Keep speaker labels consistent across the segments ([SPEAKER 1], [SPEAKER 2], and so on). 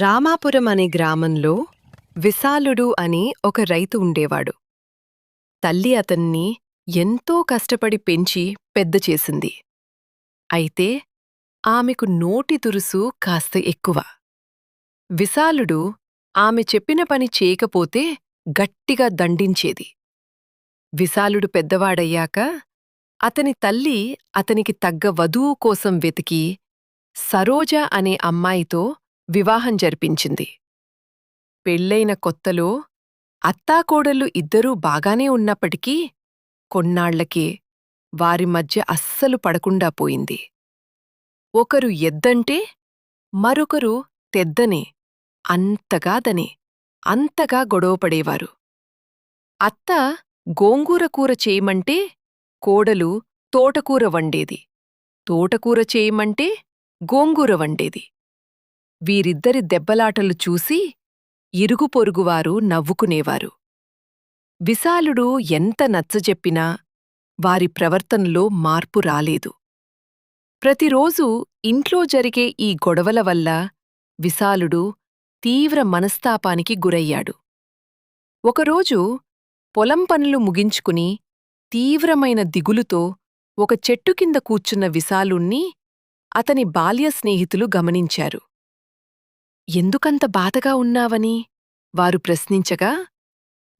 [SPEAKER 1] రామాపురం అనే గ్రామంలో విశాలుడు అని ఒక రైతు ఉండేవాడు. తల్లి అతన్ని ఎంతో కష్టపడి పెంచి పెద్ద చేసింది. అయితే ఆమెకు నోటి దురుసు కాస్త ఎక్కువ. విశాలుడు ఆమె చెప్పిన పని చేయకపోతే గట్టిగా దండించేది. విశాలుడు పెద్దవాడయ్యాక అతని తల్లి అతనికి తగ్గ వధువు కోసం వెతికి సరోజ అనే అమ్మాయితో వివాహం జరిపించింది. పెళ్లైన కొత్తలో అత్తాకోడళ్ళు ఇద్దరూ బాగానే ఉన్నప్పటికీ కొన్నాళ్లకే వారి మధ్య అస్సలు పడకుండా పోయింది. ఒకరు ఎద్దంటే మరొకరు తెద్దనే, అంతగాదనే, అంతగా గొడవపడేవారు. అత్త గోంగూర కూర చేయమంటే కోడలు తోటకూర వండేది, తోటకూర చేయమంటే గోంగూర వండేది. వీరిద్దరి దెబ్బలాటలు చూసి ఇరుగుపొరుగువారు నవ్వుకునేవారు. విశాలుడు ఎంత నచ్చజెప్పినా వారి ప్రవర్తనలో మార్పు రాలేదు. ప్రతిరోజూ ఇంట్లో జరిగే ఈ గొడవల వల్ల విశాలుడు తీవ్ర మనస్తాపానికి గురయ్యాడు. ఒకరోజు పొలం పనులు ముగించుకుని తీవ్రమైన దిగులుతో ఒక చెట్టు కింద కూర్చున్న విశాలుణ్ణి అతని బాల్య స్నేహితులు గమనించారు. ఎందుకంత బాధగా ఉన్నావని వారు ప్రశ్నించగా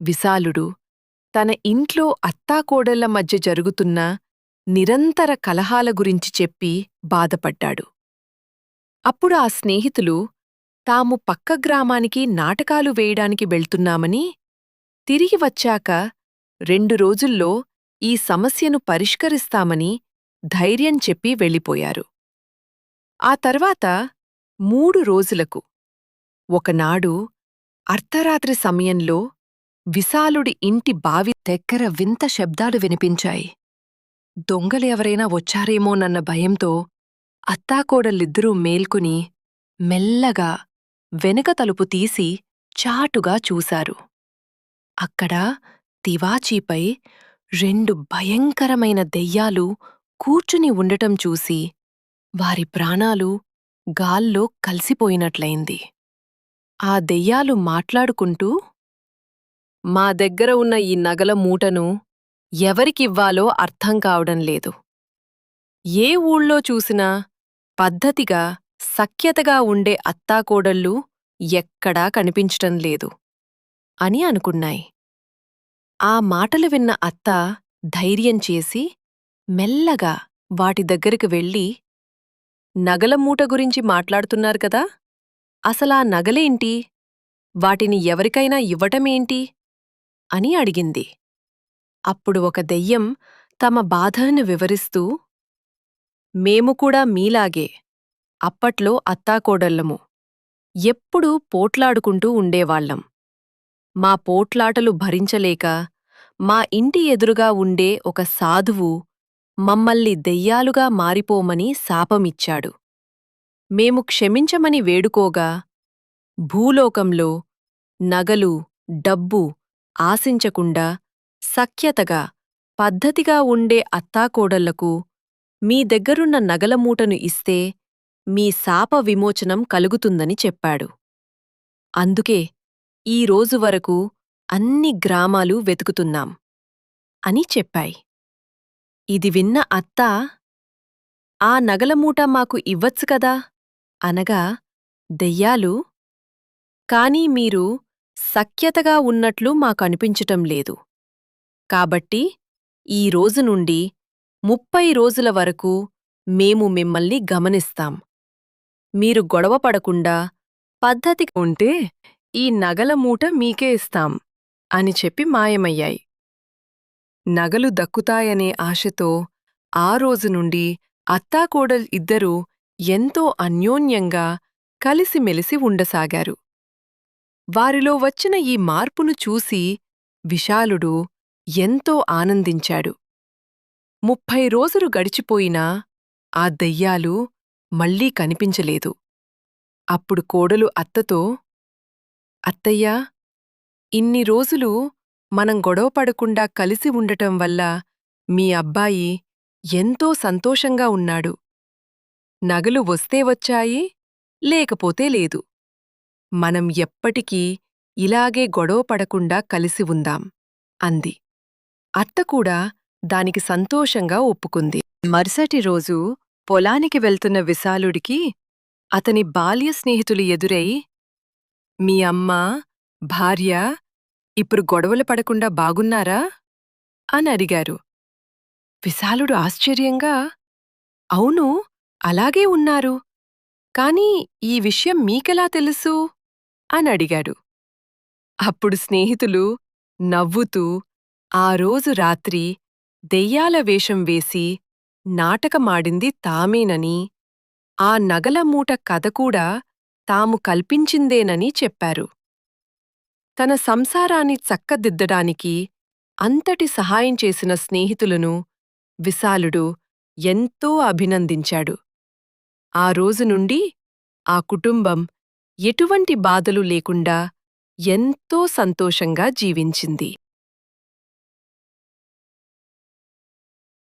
[SPEAKER 1] విశాలుడు తన ఇంట్లో అత్తాకోడళ్ల మధ్య జరుగుతున్న నిరంతర కలహాల గురించి చెప్పి బాధపడ్డాడు. అప్పుడు ఆ స్నేహితులు తాము పక్క గ్రామానికి నాటకాలు వేయడానికి వెళ్తున్నామని, తిరిగి వచ్చాక 2 రోజుల్లో ఈ సమస్యను పరిష్కరిస్తామని ధైర్యం చెప్పి వెళ్ళిపోయారు. ఆ తర్వాత 3 రోజులకు ఒకనాడు అర్ధరాత్రి సమయంలో విశాలుడి ఇంటి బావి దగ్గర వింత శబ్దాలు వినిపించాయి. దొంగలు ఎవరైనా వచ్చారేమోనన్న భయంతో అత్తాకోడళ్ళిద్దరూ మేల్కొని మెల్లగా వెనుక తలుపు తీసి చాటుగా చూశారు. అక్కడ తివాచీపై 2 భయంకరమైన దెయ్యాలు కూర్చుని ఉండటం చూసి వారి ప్రాణాలు గాల్లో కలిసిపోయినట్లయింది. ఆ దెయ్యాలు మాట్లాడుకుంటూ, "మా దగ్గర ఉన్న ఈ నగల మూటను ఎవరికివ్వాలో అర్థం కావడం లేదు. ఏ ఊళ్ళో చూసినా పద్ధతిగా, సఖ్యతగా ఉండే అత్తాకోడళ్ళు ఎక్కడా కనిపించటం లేదు" అని అనుకున్నాయి. ఆ మాటలు విన్న అత్త ధైర్యం చేసి మెల్లగా వాటి దగ్గరికి వెళ్ళి, "నగల మూట గురించి మాట్లాడుతున్నారు కదా, అసలా నగలేంటి? వాటిని ఎవరికైనా ఇవ్వటమేంటి?" అని అడిగింది. అప్పుడు ఒక దెయ్యం తమ బాధను వివరిస్తూ, "మేము కూడా మీలాగే అప్పట్లో అత్తాకోడళ్ళము. ఎప్పుడూ పోట్లాడుకుంటూ ఉండేవాళ్లం. మా పోట్లాటలు భరించలేక మా ఇంటి ఎదురుగా ఉండే ఒక సాధువు మమ్మల్ని దెయ్యాలుగా మారిపోమని శాపమిచ్చాడు. మేము క్షమించమని వేడుకోగా భూలోకంలో నగలు, డబ్బు ఆశించకుండా సఖ్యతగా, పద్ధతిగా ఉండే అత్తాకోడళ్లకు మీ దగ్గరున్న నగల మూటను ఇస్తే మీ శాప విమోచనం కలుగుతుందని చెప్పాడు. అందుకే ఈ రోజు వరకు అన్ని గ్రామాలు వెతుకుతున్నాం" అని చెప్పాయి. ఇది విన్న అత్త, "ఆ నగలమూట మాకు ఇవ్వచ్చు కదా" అనగా దెయ్యాలు, "కానీ మీరు సఖ్యతగా ఉన్నట్లు మాకనిపించటం లేదు. కాబట్టి ఈ రోజు నుండి 30 రోజుల వరకు మేము మిమ్మల్ని గమనిస్తాం. మీరు గొడవపడకుండా పద్ధతిగా ఉంటే ఈ నగల మూట మీకే ఇస్తాం" అని చెప్పి మాయమయ్యాయి. నగలు దక్కుతాయనే ఆశతో ఆ రోజు నుండి అత్తాకోడల్ ఇద్దరూ ఎంతో అన్యోన్యంగా కలిసిమెలిసి ఉండసాగారు. వారిలో వచ్చిన ఈ మార్పును చూసి విశాలుడు ఎంతో ఆనందించాడు. 30 రోజులు గడిచిపోయినా ఆ దెయ్యాలు మళ్లీ కనిపించలేదు. అప్పుడు కోడలు అత్తతో, "అత్తయ్యా, ఇన్ని రోజులు మనం గొడవపడకుండా కలిసి ఉండటం వల్ల మీ అబ్బాయి ఎంతో సంతోషంగా ఉన్నాడు. నగలు వస్తే వచ్చాయి, లేకపోతే లేదు. మనం ఎప్పటికీ ఇలాగే గొడవ పడకుండా కలిసి ఉందాం అంది. అత్త కూడా దానికి సంతోషంగా ఒప్పుకుంది. మరుసటి రోజు పొలానికి వెళ్తున్న విశాలుడికి అతని బాల్య స్నేహితులు ఎదురై, మీ అమ్మ, భార్య ఇప్పుడు గొడవలు పడకుండా బాగున్నారా అని అడిగారు. విశాలుడు ఆశ్చర్యంగా, అవును, అలాగే ఉన్నారు. కాని ఈ విషయం మీకెలా తెలుసు అని అడిగాడు. అప్పుడు స్నేహితులు నవ్వుతూ ఆ రోజు రాత్రి దెయ్యాల వేషం వేసి నాటకమాడింది తామేనని, ఆ నగల మూట కథ కూడా తాము కల్పించిందేనని చెప్పారు. తన సంసారాన్ని చక్కదిద్దడానికి అంతటి సహాయం చేసిన స్నేహితులను విశాలుడు ఎంతో అభినందించాడు. ఆ రోజు నుండి ఆ కుటుంబం ఎటువంటి బాధలు లేకుండా ఎంతో సంతోషంగా జీవించింది.